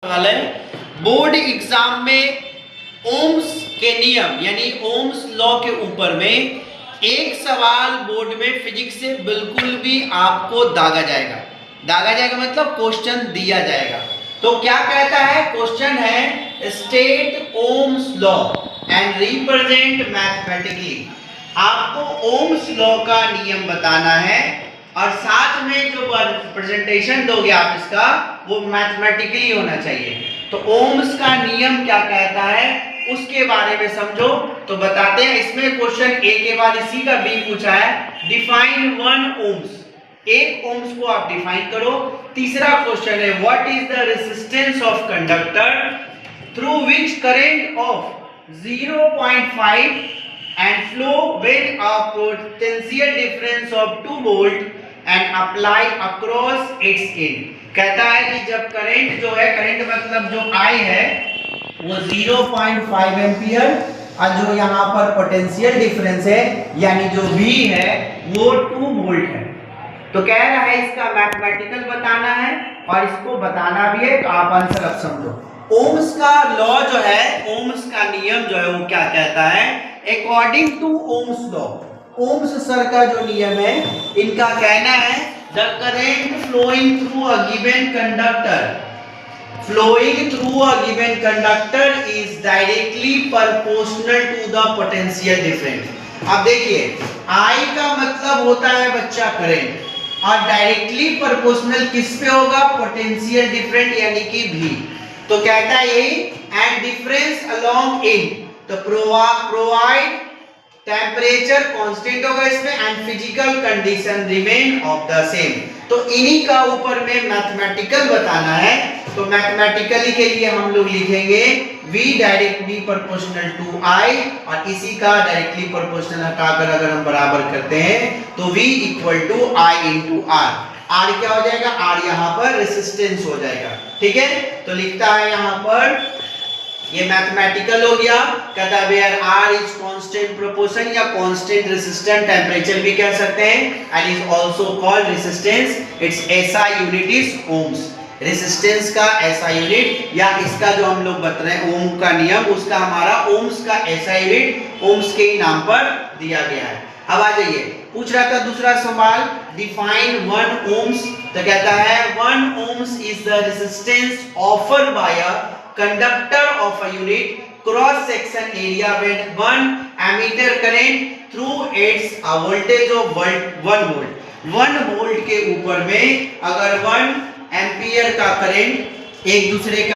सवाल है board exam में ओम्स के नियम यानी ओम्स लॉ के ऊपर में एक सवाल बोर्ड में फिजिक्स से बिल्कुल भी आपको दागा जाएगा मतलब क्वेश्चन दिया जाएगा। तो क्या कहता है क्वेश्चन है state Ohm's law and represent mathematically. आपको ओम्स लॉ का नियम बताना है और साथ में जो प्रेजेंटेशन दोगे आप इसका वो मैथमेटिकली होना चाहिए। तो ओम्स का नियम क्या कहता है उसके बारे में समझो। तो बताते हैं इसमें क्वेश्चन ए के बाद इसी का बी पूछा है डिफाइन वन ओम्स। एक ओम्स को आप डिफाइन करो। तीसरा क्वेश्चन है what is the resistance of conductor through which current of 0.5 and flow when a potential difference of 2 volt and apply across its end। कहता है कि जब करंट जो है करंट मतलब जो I है वो 0.5 एम्पियर और जो यहाँ पर पोटेंशियल डिफरेंस है यानी जो V है वो 2 वोल्ट है। तो कह रहा है इसका मैथमेटिकल बताना है और इसको बताना भी है। तो आप आंसर अब समझो। ओम्स का लॉ जो है ओम्स का नियम जो है वो क्या कहता है according to Ohm's law. Ohm's sir का जो नियम है इनका कहना है the current flowing through a given conductor is directly proportional to the potential difference. अब देखिए I का मतलब होता है बच्चा करंट और डायरेक्टली प्रोपोर्शनल किस पे होगा पोटेंशियल डिफरेंस यानी कि V। तो कहता है यही एंड डिफरेंस अलोंग इन तो प्रोवाइड टेम्परेचर कांस्टेंट होगा इसमें and physical condition remain of the same. तो इन्हीं का ऊपर में मैथमेटिकल बताना है। तो मैथमेटिकली के लिए हम लोग लिखेंगे V directly proportional to I और इसी का डायरेक्टली प्रोपोर्शनल हटाकर अगर हम बराबर करते हैं तो V equal to I into R। R क्या हो जाएगा R यहाँ पर रेसिस्टेंस हो जाएगा। ठीक है तो लिखता है यहाँ पर ये मैथमेटिकल हो गया। कहता है where R is constant proportion या कांस्टेंट रेजिस्टेंस टेम्परेचर भी कह सकते हैं and is also called resistance. Its SI unit is ohms. Resistance का SI यूनिट या इसका जो हम लोग बता रहे हैं ओम का नियम उसका हमारा ओम्स का SI यूनिट ओम्स के नाम पर दिया गया है। अब आ जाइए पूछ रहा था दूसरा सवाल डिफाइन वन ओम्स। तो कहता है one ohms is the resistance offered by a conductor of a unit cross section area when one ammeter current through its a voltage of 1 volt। 1 volt के ऊपर में अगर 1 एम्पियर का करंट एक दूसरे का